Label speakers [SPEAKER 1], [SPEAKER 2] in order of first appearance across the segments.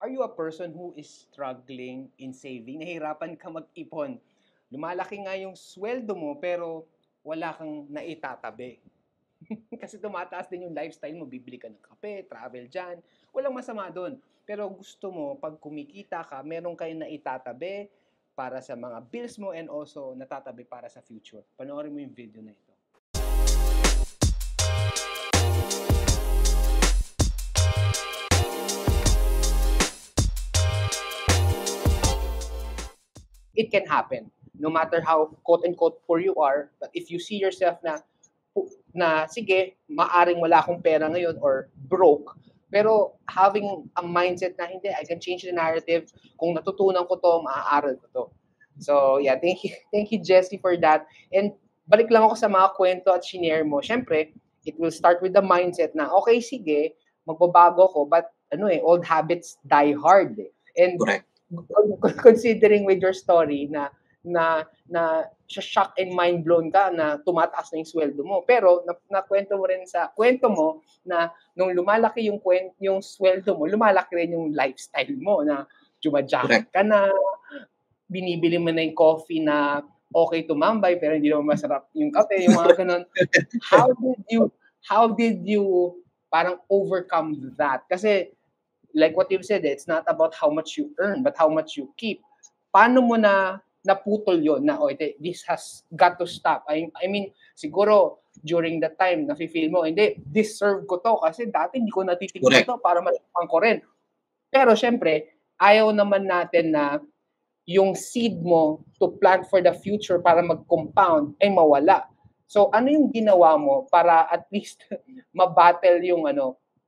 [SPEAKER 1] Are you a person who is struggling in saving? Nahihirapan ka mag-ipon. Lumalaki nga yung sweldo mo pero wala kang naitatabi. Kasi tumataas din yung lifestyle mo, bibili ka ng kape, travel dyan, walang masama doon. Pero gusto mo, pag kumikita ka, meron kayong naitatabi para sa mga bills mo and also natatabi para sa future. Panoorin mo yung video na ito. It can happen. No matter how quote-unquote poor you are, but if you see yourself na sige, maaring wala akong pera ngayon or broke, pero having a mindset na hindi, I can change the narrative. Kung natutunan ko to, maaaral ko to. So yeah, thank you Jessie for that. And balik lang ako sa mga kwento at shinare mo. Syempre, it will start with the mindset na okay, sige, magbabago ko, but old habits die hard. And
[SPEAKER 2] correct.
[SPEAKER 1] Considering with your story na shock and mind blown ka na tumataas na yung sweldo mo. Pero nakwento mo rin sa kwento mo na nung lumalaki yung sweldo mo, lumalaki rin yung lifestyle mo na jumajacket ka na, binibili mo na yung coffee na okay tumambay pero hindi naman masarap yung kape, yung mga ganun. How did you parang overcome that? Kasi like what you've said, it's not about how much you earn but how much you keep. Paano mo naputol yon na this has got to stop? I mean, siguro during the time nafe-feel mo, hindi, deserve ko to kasi dati hindi ko natitignan to para matikman ko rin. Pero syempre, ayaw naman natin na yung seed mo to plant for the future para mag-compound ay mawala. So ano yung ginawa mo para at least mabattle yung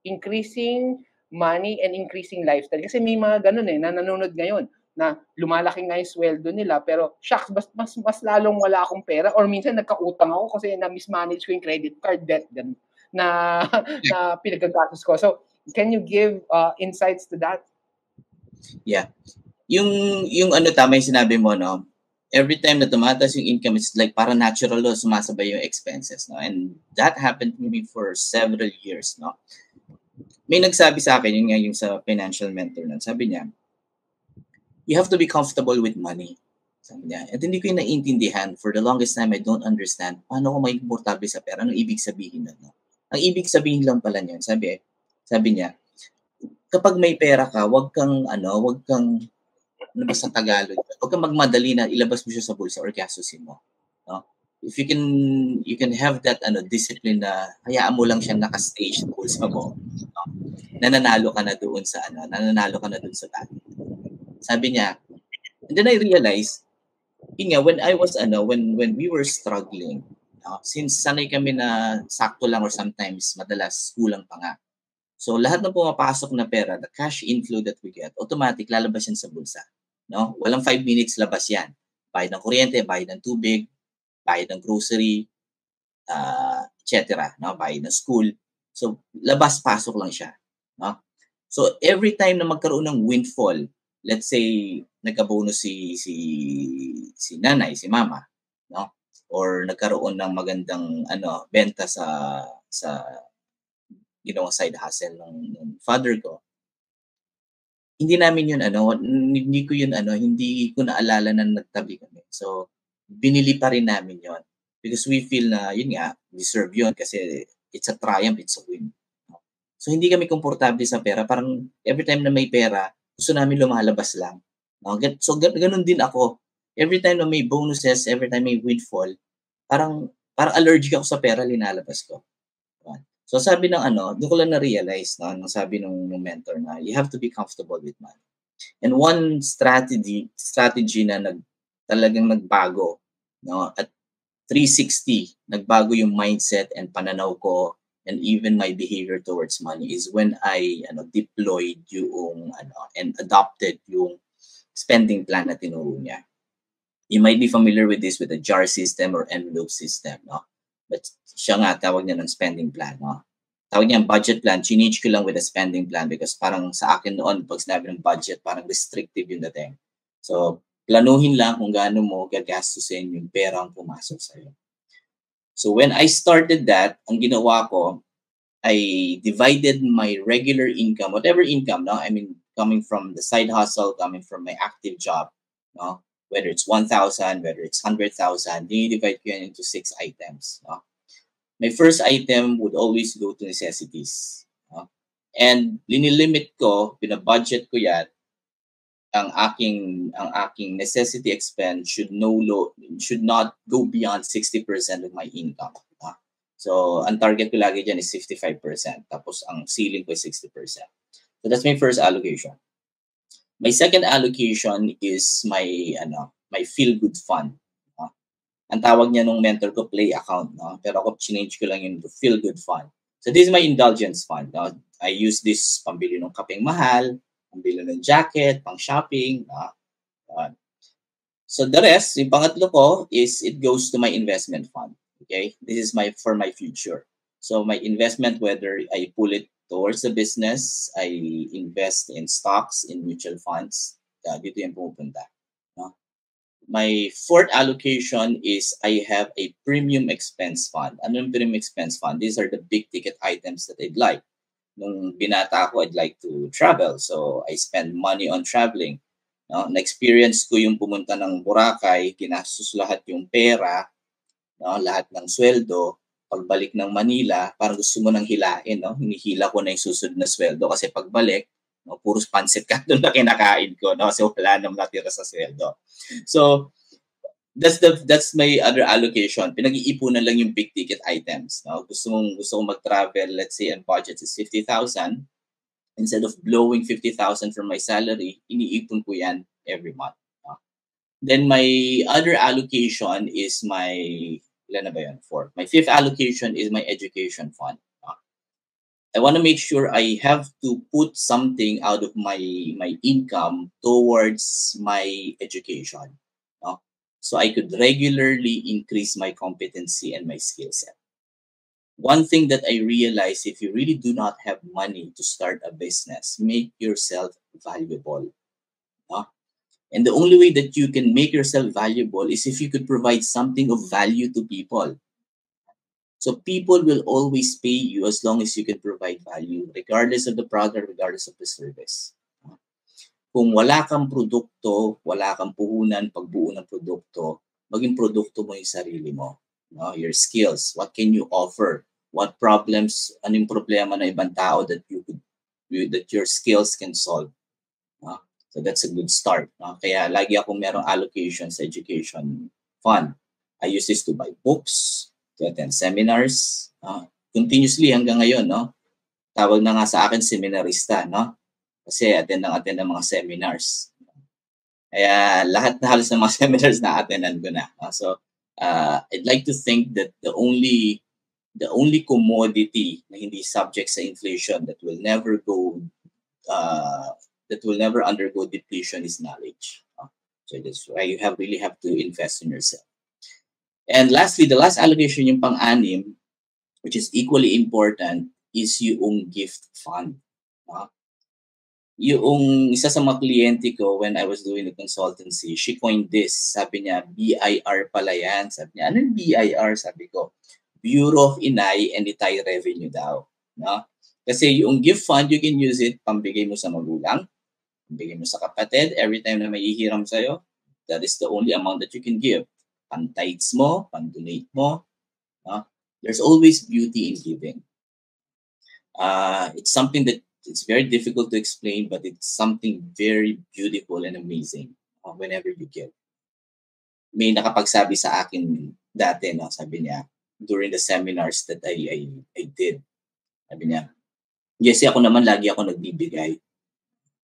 [SPEAKER 1] increasing money and increasing lifestyle? Kasi may mga ganun na nanonood ngayon na lumalaki nga yung sweldo nila pero shucks, mas lalong wala akong pera or minsan nagkautang ako kasi na-mismanage ko yung credit card debt na pinagagastos ko. So can you give insights to that?
[SPEAKER 2] Yeah. Yung tama yung sinabi mo, no? Every time na tumataas yung income, it's like para natural sumasabay yung expenses, no? And that happened to me for several years, no? May nagsabi sa akin, yung sa financial mentor na, sabi niya, you have to be comfortable with money. Sabi niya, at hindi ko yung naiintindihan. For the longest time, I don't understand paano ko maging komportable sa pera. Anong ibig sabihin nun? No? Ang ibig sabihin lang pala niyan, sabi niya, kapag may pera ka, wag kang ano ba sa Tagalog? Huwag kang magmadali na ilabas mo siya sa bulsa or gastusin mo. No? If you can have that discipline na hayaan mo lang siya naka-stage sa bulsa mo. No? Nananalo ka na doon sa bagay. Sabi niya, and then I realized, when I was when we were struggling, since sanay kami na sakto lang or sometimes madalas kulang pa nga. So lahat ng pumapasok na pera, the cash inflow that we get, automatic lalabas yan sa bulsa. No? Walang 5 minutes labas yan. Bayad ng kuryente, bayad ng tubig, bayad ng grocery, etc. No? Bayad ng school. So labas-pasok lang siya. No? So every time na magkaroon ng windfall, let's say nagka-bonus si nanay, si mama, no? Or nagkaroon ng magandang benta sa ginawang side hustle ng father ko. Hindi namin yun hindi ko naalala na nagtabi kami. So binili pa rin namin yon because we feel na yun nga deserve yun kasi it's a triumph, it's a win. So hindi kami komportable sa pera. Parang every time na may pera, gusto namin lumalabas lang. So ganun din ako. Every time na may bonuses, every time may windfall, parang allergic ako sa pera, linalabas ko. So sabi ng doon ko lang na-realize nung sabi ng mentor na you have to be comfortable with money. And one strategy na talagang nagbago, no, at 360, nagbago yung mindset and pananaw ko and even my behavior towards money is when I deployed yung and adopted yung spending plan na tinuro niya. You might be familiar with this with the jar system or envelope system, no? But siya nga, tawag niya ng spending plan, no? Tawag niya budget plan. Change ko lang with a spending plan because parang sa akin noon, pag sinabi ng budget, parang restrictive yung dating. So, planuhin lang kung gaano mo gagastusin yung pera ang pumasok sa'yo. So, when I started that, ang ginawa ko, I divided my regular income, whatever income, no? I mean, coming from the side hustle, coming from my active job, no? Whether it's 1,000, whether it's 100,000, dinidivide ko yan into 6 items. No? My first item would always go to necessities. No? And linilimit ko, binabudget ko yan, ang aking necessity expense should not go beyond 60% of my income. So, ang target ko lagi dyan is 65%. Tapos, ang ceiling ko is 60%. So, that's my first allocation. My second allocation is my feel-good fund. Ang tawag niya nung mentor ko, play account. No? Pero ako, change ko lang yung feel-good fund. So, this is my indulgence fund. No? I use this pambili ng kapeng mahal, pambili ng jacket, pang shopping. So, the rest, yung pangatlo ko, is it goes to my investment fund. Okay, this is for my future. So my investment, whether I pull it towards the business, I invest in stocks, in mutual funds, dito yung pupunta. No? My fourth allocation is I have a premium expense fund. Ano yung premium expense fund? These are the big ticket items that I'd like. Nung binata ako, I'd like to travel. So I spend money on traveling. No? Na-experience ko yung pumunta ng Boracay, ginastos lahat yung pera, no, lahat ng sweldo, pagbalik ng Manila, parang gusto mo nang hilain, no? Hinihila ko na yung susunod na sweldo kasi pagbalik, no, puros pansit ka doon na kinakain ko, no? Kasi wala nang natira sa sweldo. So, that's my other allocation. Pinag-iipunan lang yung big ticket items, no? Gusto kong mag-travel, let's say, and budget is 50,000. Instead of blowing 50,000 from my salary, iniipon ko yan every month. No? Then my other allocation is my my fifth allocation is my education fund. I want to make sure I have to put something out of my income towards my education. So I could regularly increase my competency and my skill set. One thing that I realize, if you really do not have money to start a business, make yourself valuable. And the only way that you can make yourself valuable is if you could provide something of value to people. So people will always pay you as long as you can provide value, regardless of the product, regardless of the service. Kung wala kang produkto, wala kang puhunan pagbuo ng produkto, maging produkto mo yung sarili mo. No? Your skills, what can you offer? What problems, anong problema ng ibang tao that your skills can solve? No? So that's a good start. No? Kaya lagi akong merong allocation sa education fund. I use this to buy books, to attend seminars, continuously hanggang ngayon. No? Tawag na nga sa akin seminarista, no? Kasi attend ng mga seminars. Kaya lahat na halos ng mga seminars na attendan ko na. So I'd like to think that the only commodity na hindi subject sa inflation that will never undergo depletion is knowledge. So that's why you really have to invest in yourself. And lastly, the last allocation, yung pang-anim, which is equally important, is yung gift fund. Yung isa sa mga kliyente ko when I was doing the consultancy, she coined this. Sabi niya, BIR pala yan. Sabi niya, anong BIR? Sabi ko, Bureau of Inay and Itay Revenue daw. No? Kasi yung gift fund, you can use it pambigay mo sa magulang, pambigay mo sa kapatid, every time na may hihiram sa'yo, that is the only amount that you can give. Pan-tithes mo, pan-donate mo. No? There's always beauty in giving. It's something that it's very difficult to explain, but it's something very beautiful and amazing whenever you give. May nakapagsabi sa akin dati, no, sabi niya, during the seminars that I did, sabi niya, yes, ako naman, lagi ako nagbibigay.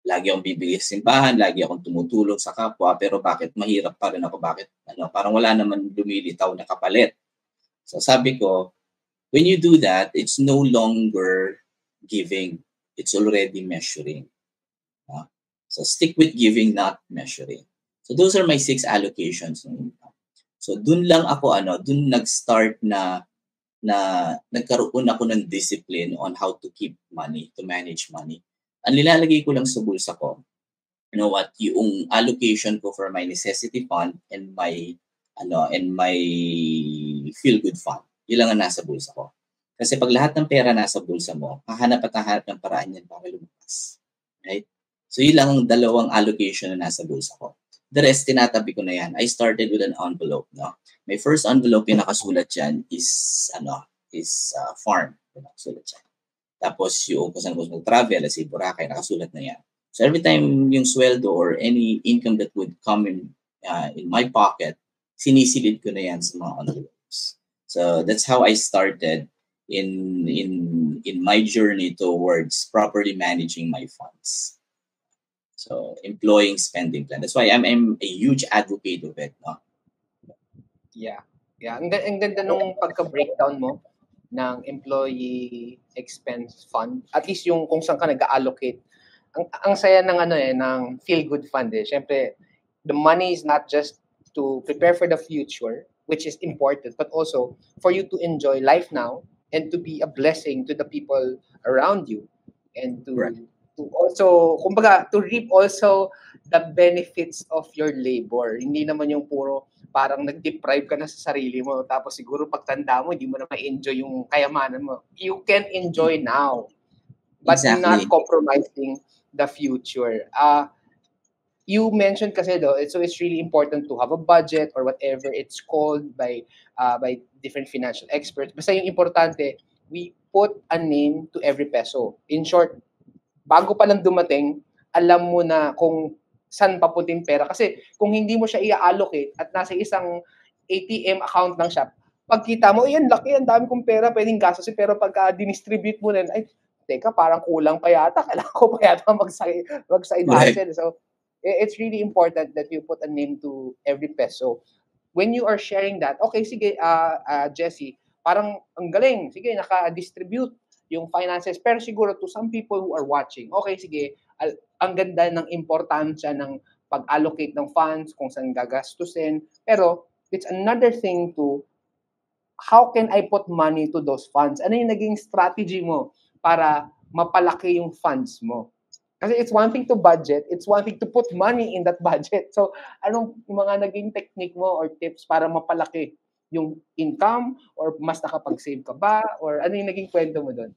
[SPEAKER 2] Lagi akong bibigay sa simbahan, lagi akong tumutulong sa kapwa, pero bakit mahirap pa rin ako? Bakit? Parang wala naman lumilitaw na kapalit. So sabi ko, when you do that, it's no longer giving. It's already measuring. So stick with giving, not measuring. So those are my 6 allocations. So dun lang ako, dun nag-start na nagkaroon ako ng discipline on how to keep money, to manage money. Ang nilalagay ko lang sa bulsa ko, you know what, yung allocation ko for my necessity fund and my feel-good fund. Yun lang ang nasa bulsa ko. Kasi pag lahat ng pera nasa bulsa mo, hahanap at hahanap ng paraan yan para lumabas. Right? So yun lang ang dalawang allocation na nasa bulsa ko. The rest, tinatabi ko na yan. I started with an envelope. No? My first envelope, yung nakasulat dyan is farm. Yung nakasulat dyan. Tapos yung kung saan ko mag-travel, let's say Boracay, nakasulat na yan. So every time yung sweldo or any income that would come in my pocket, sinisilid ko na yan sa mga envelopes. So that's how I started in my journey towards properly managing my funds. So employing spending plan. That's why I'm a huge advocate of it. No?
[SPEAKER 1] Yeah. Ang ganda nung pagka-breakdown mo ng employee expense fund. At least yung kung saan ka nag-allocate. Ang saya ng ng feel good fund eh. Syempre, the money is not just to prepare for the future, which is important, but also for you to enjoy life now and to be a blessing to the people around you and to also, kumbaga, to reap also the benefits of your labor. Hindi naman yung puro parang nag-deprive ka na sa sarili mo tapos siguro pagtanda mo hindi mo na ma-enjoy yung kayamanan mo. You can enjoy now but not compromising the future. You mentioned kasi so it's really important to have a budget or whatever it's called by different financial experts. Basta yung importante, we put a name to every peso. In short, bago pa lang dumating, alam mo na kung saan papuntin pera. Kasi kung hindi mo siya i-allocate at nasa isang ATM account ng shop, pagkita mo, yan, laki, ang dami kong pera, pwedeng gastos. Pero pagka dinistribute mo na, ay, teka, parang kulang pa yata. Kailangan ko pa yata mag-side hustle. So, it's really important that you put a name to every peso. When you are sharing that, okay, sige, Jessie, parang ang galing. Sige, naka-distribute yung finances. Pero siguro to some people who are watching, okay, sige, ang ganda ng importansya ng pag-allocate ng funds, kung saan gagastusin. Pero it's another thing to how can I put money to those funds? Ano yung naging strategy mo para mapalaki yung funds mo? Kasi it's one thing to budget, it's one thing to put money in that budget. So, anong mga naging technique mo or tips para mapalaki yung income or mas nakapag-save ka ba? Or ano yung naging kwento mo doon?